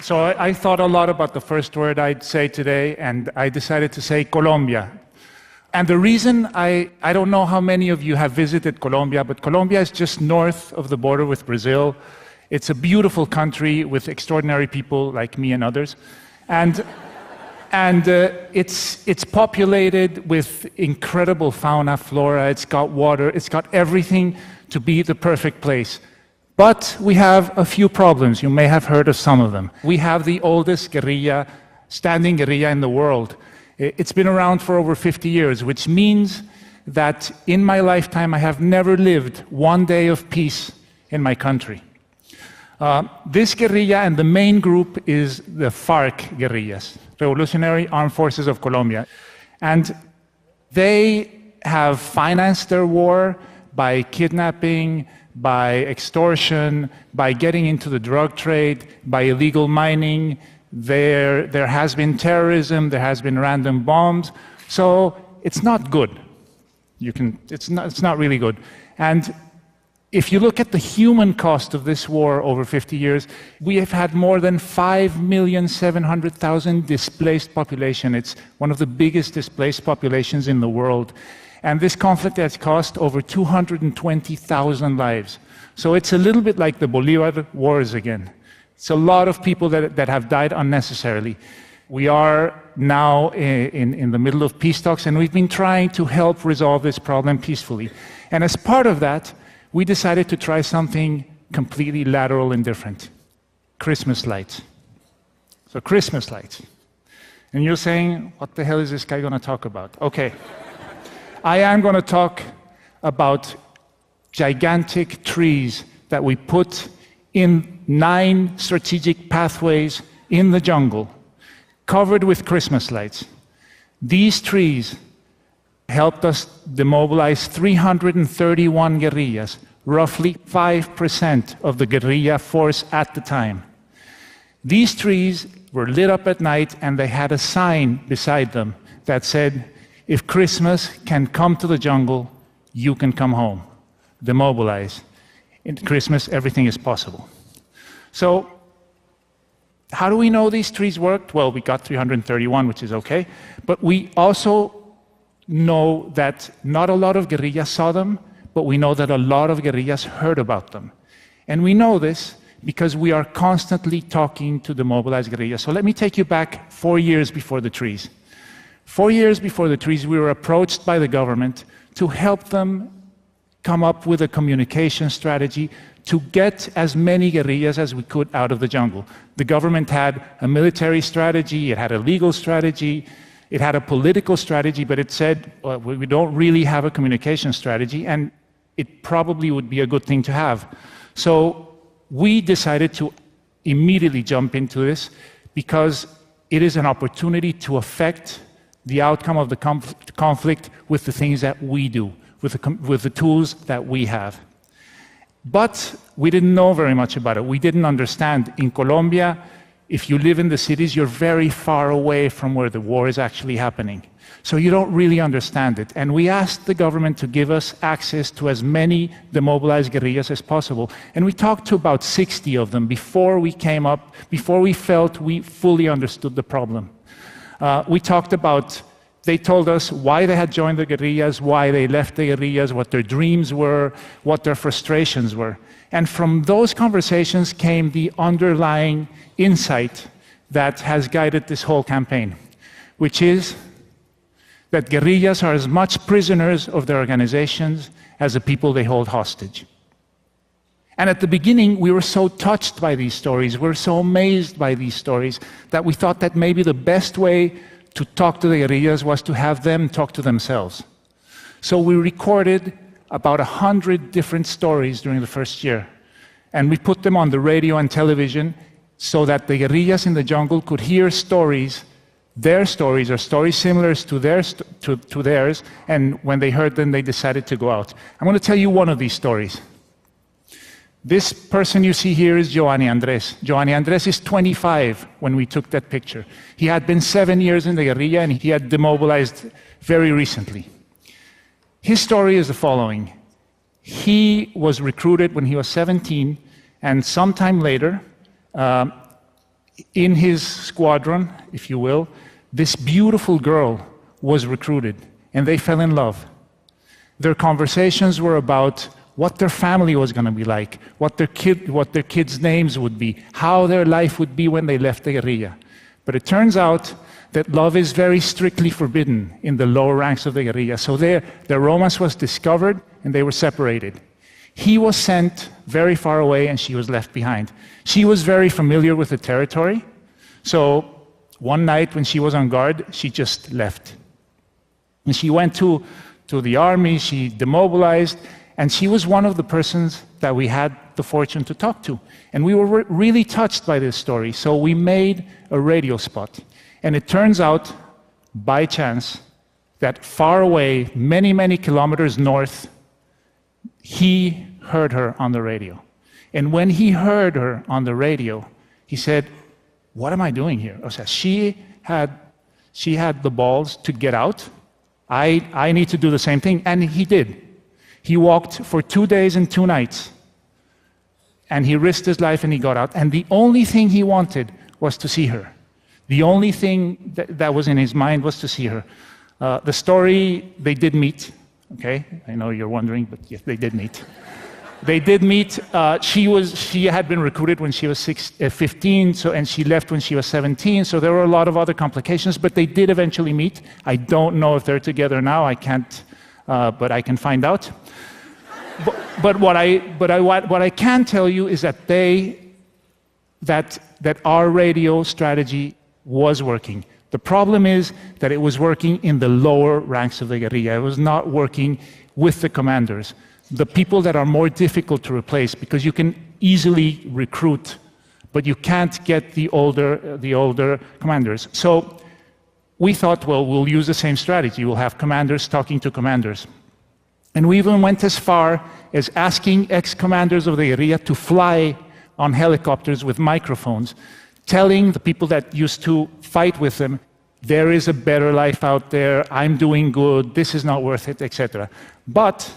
So I thought a lot about the first word I'd say today, and I decided to say Colombia. And the reason, I don't know how many of you have visited Colombia, but Colombia is just north of the border with Brazil. It's a beautiful country with extraordinary people like me and others. And it's populated with incredible fauna, flora, it's got water, it's got everything to be the perfect place. But we have a few problems. You may have heard of some of them. We have the oldest standing guerrilla in the world. It's been around for over 50 years, which means that in my lifetime I have never lived one day of peace in my country. This guerrilla and the main group is the FARC guerrillas, Revolutionary Armed Forces of Colombia. And they have financed their war by kidnapping, by extortion, by getting into the drug trade, by illegal mining. There has been terrorism, there has been random bombs. So it's not good. It's not really good. And if you look at the human cost of this war over 50 years, we have had more than 5,700,000 displaced population. It's one of the biggest displaced populations in the world. And this conflict has cost over 220,000 lives. So it's a little bit like the Bolivar Wars again. It's a lot of people that have died unnecessarily. We are now in the middle of peace talks, and we've been trying to help resolve this problem peacefully. And as part of that, we decided to try something completely lateral and different. Christmas lights. So Christmas lights. And you're saying, what the hell is this guy going to talk about? Okay. I am going to talk about gigantic trees that we put in 9 strategic pathways in the jungle, covered with Christmas lights. These trees helped us demobilize 331 guerrillas, roughly 5% of the guerrilla force at the time. These trees were lit up at night, and they had a sign beside them that said, "If Christmas can come to the jungle, you can come home. Demobilize. In Christmas, everything is possible." So, how do we know these trees worked? Well, we got 331, which is okay. But we also know that not a lot of guerrillas saw them, but we know that a lot of guerrillas heard about them. And we know this because we are constantly talking to demobilized guerrillas. So let me take you back 4 years before the trees. 4 years before the trees, we were approached by the government to help them come up with a communication strategy to get as many guerrillas as we could out of the jungle. The government had a military strategy, it had a legal strategy, it had a political strategy, but it said, we don't really have a communication strategy, and it probably would be a good thing to have. So we decided to immediately jump into this because it is an opportunity to affect the outcome of the conflict with the things that we do, with the tools that we have. But we didn't know very much about it. We didn't understand. In Colombia, if you live in the cities, you're very far away from where the war is actually happening. So you don't really understand it. And we asked the government to give us access to as many demobilized guerrillas as possible. And we talked to about 60 of them before we felt we fully understood the problem. They told us why they had joined the guerrillas, why they left the guerrillas, what their dreams were, what their frustrations were. And from those conversations came the underlying insight that has guided this whole campaign, which is that guerrillas are as much prisoners of their organizations as the people they hold hostage. And at the beginning, we were so touched by these stories, we were so amazed by these stories, that we thought that maybe the best way to talk to the guerrillas was to have them talk to themselves. So we recorded about 100 different stories during the first year, and we put them on the radio and television so that the guerrillas in the jungle could hear stories, their stories, or stories similar to theirs, and when they heard them, they decided to go out. I'm going to tell you one of these stories. This person you see here is Giovanni Andres. Giovanni Andres is 25 when we took that picture. He had been 7 years in the guerrilla, and he had demobilized very recently. His story is the following. He was recruited when he was 17, and sometime later, in his squadron, if you will, this beautiful girl was recruited, and they fell in love. Their conversations were about what their family was going to be like, what their kids' names would be, how their life would be when they left the guerrilla. But it turns out that love is very strictly forbidden in the lower ranks of the guerrilla. So their romance was discovered, and they were separated. He was sent very far away, and she was left behind. She was very familiar with the territory, so one night when she was on guard, she just left. And she went to the army, she demobilized, and she was one of the persons that we had the fortune to talk to. And we were really touched by this story, so we made a radio spot. And it turns out, by chance, that far away, many, many kilometers north, he heard her on the radio. And when he heard her on the radio, he said, "What am I doing here?" O sea, she had the balls to get out. I need to do the same thing. And he did. He walked for 2 days and 2 nights. And he risked his life and he got out. And the only thing he wanted was to see her. The only thing that was in his mind was to see her. The story, they did meet. Okay? I know you're wondering, but yes, they did meet. They did meet. She had been recruited when she was 15, and she left when she was 17. So there were a lot of other complications, but they did eventually meet. I don't know if they're together now. I can't, but I can find out. But what I can tell you is that our radio strategy was working. The problem is that it was working in the lower ranks of the guerrilla. It was not working with the commanders, the people that are more difficult to replace, because you can easily recruit, but you can't get the older commanders. So we thought, well, we'll use the same strategy. We'll have commanders talking to commanders. And we even went as far as asking ex-commanders of the guerrilla to fly on helicopters with microphones, telling the people that used to fight with them, there is a better life out there, I'm doing good, this is not worth it, etc. But,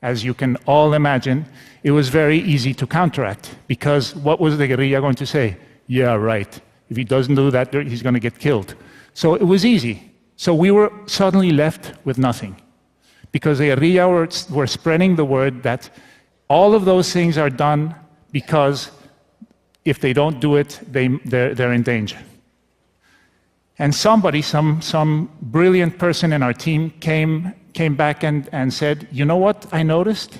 as you can all imagine, it was very easy to counteract, because what was the guerrilla going to say? Yeah, right. If he doesn't do that, he's going to get killed. So it was easy. So we were suddenly left with nothing, because the guerrilla were spreading the word that all of those things are done because if they don't do it, they're in danger. And somebody, some brilliant person in our team came back and said, you know what I noticed?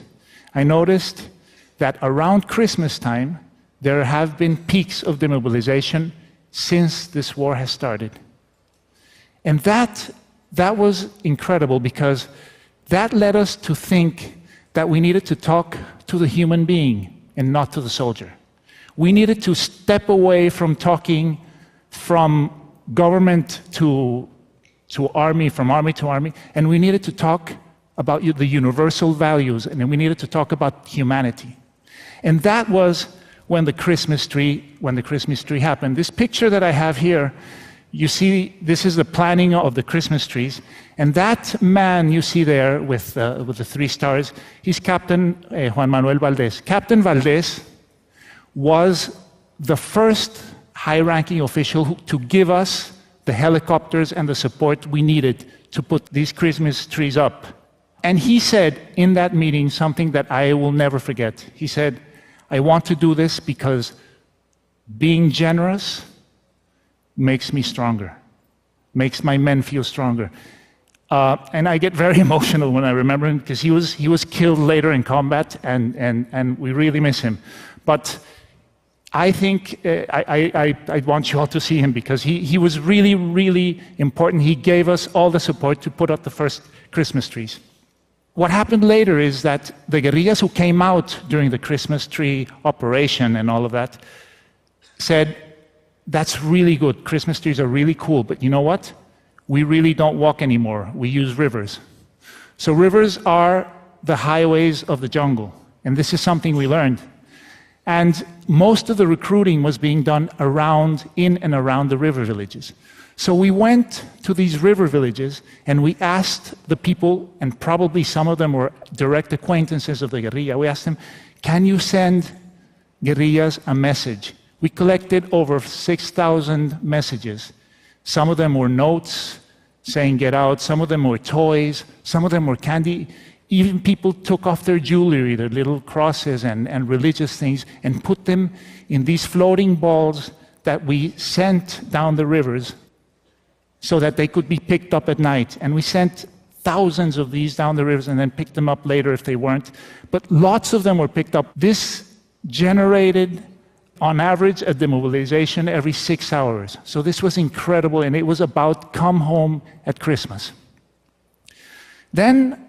I noticed that around Christmas time, there have been peaks of demobilization since this war has started. And that was incredible, because that led us to think that we needed to talk to the human being and not to the soldier. We needed to step away from talking from government to army, from army to army, and we needed to talk about the universal values, and then we needed to talk about humanity. And that was when the Christmas tree happened. This picture that I have here, you see, this is the planning of the Christmas trees, and that man you see there with the 3 stars, he's Captain Juan Manuel Valdés. Captain Valdés was the first high-ranking official to give us the helicopters and the support we needed to put these Christmas trees up. And he said in that meeting something that I will never forget. He said, I want to do this because being generous makes me stronger, makes my men feel stronger. And I get very emotional when I remember him, because he was killed later in combat, and we really miss him. But I think I want you all to see him, because he was really, really important. He gave us all the support to put up the first Christmas trees. What happened later is that the guerrillas who came out during the Christmas tree operation and all of that said, that's really good, Christmas trees are really cool, but you know what? We really don't walk anymore, we use rivers. So rivers are the highways of the jungle, and this is something we learned. And most of the recruiting was being done in and around the river villages. So we went to these river villages and we asked the people, and probably some of them were direct acquaintances of the guerrilla, we asked them, can you send guerrillas a message? We collected over 6,000 messages. Some of them were notes saying get out, some of them were toys, some of them were candy. Even people took off their jewelry, their little crosses and religious things, and put them in these floating balls that we sent down the rivers so that they could be picked up at night. And we sent thousands of these down the rivers and then picked them up later if they weren't. But lots of them were picked up. This generated, on average, a demobilization every 6 hours. So this was incredible, and it was about come home at Christmas. Then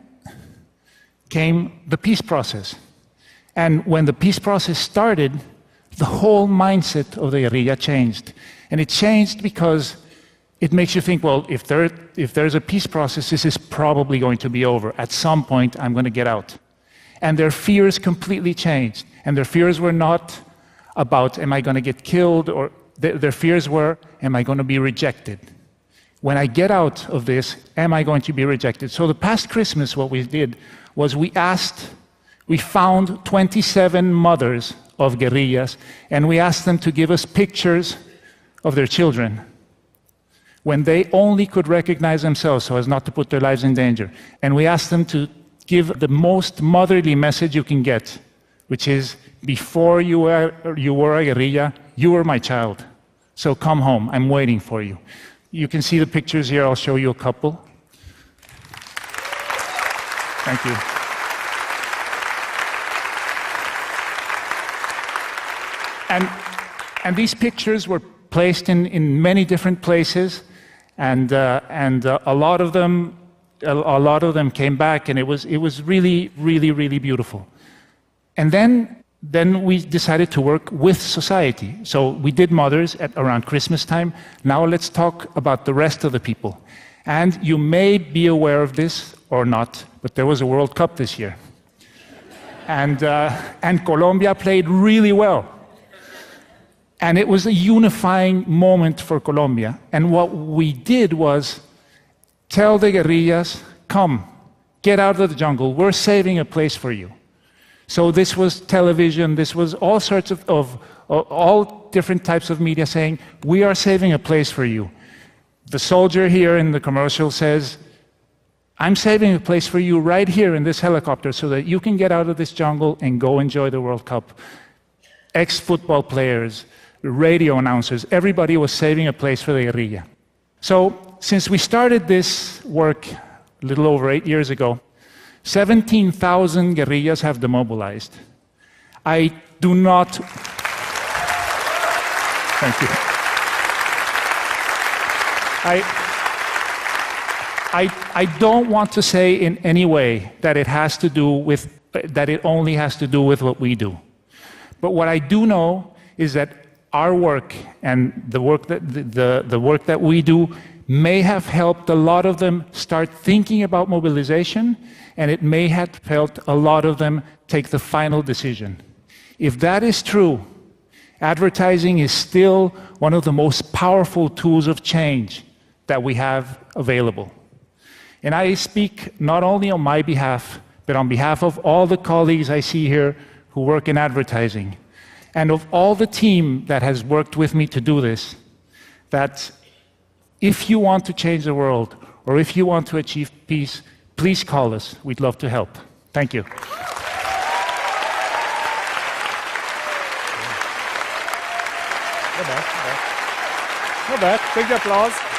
came the peace process. And when the peace process started, the whole mindset of the guerrilla changed. And it changed because it makes you think, well, if there's a peace process, this is probably going to be over. At some point, I'm going to get out. And their fears completely changed. And their fears were not about, am I going to get killed? Or their fears were, am I going to be rejected? When I get out of this, am I going to be rejected? So the past Christmas, what we did was we found 27 mothers of guerrillas, and we asked them to give us pictures of their children when they only could recognize themselves so as not to put their lives in danger. And we asked them to give the most motherly message you can get, which is, before you were a guerrilla, you were my child. So come home, I'm waiting for you. You can see the pictures here, I'll show you a couple. Thank you. And these pictures were placed in many different places, and a lot of them came back, and it was really, really, really beautiful. And then we decided to work with society. So we did mothers around Christmas time. Now let's talk about the rest of the people. And you may be aware of this or not, but there was a World Cup this year. And Colombia played really well. And it was a unifying moment for Colombia. And what we did was tell the guerrillas, come, get out of the jungle, we're saving a place for you. So this was television, this was all sorts of all different types of media saying, we are saving a place for you. The soldier here in the commercial says, I'm saving a place for you right here in this helicopter so that you can get out of this jungle and go enjoy the World Cup. Ex-football players, radio announcers, everybody was saving a place for the guerrilla. So since we started this work a little over 8 years ago, 17,000 guerrillas have demobilized. I do not... Thank you. I don't want to say in any way that it only has to do with what we do. But what I do know is that our work and the work that we do may have helped a lot of them start thinking about mobilization, and it may have helped a lot of them take the final decision. If that is true, advertising is still one of the most powerful tools of change that we have available. And I speak not only on my behalf, but on behalf of all the colleagues I see here who work in advertising, and of all the team that has worked with me to do this, that if you want to change the world, or if you want to achieve peace, please call us. We'd love to help. Thank you. Not bad. Big applause.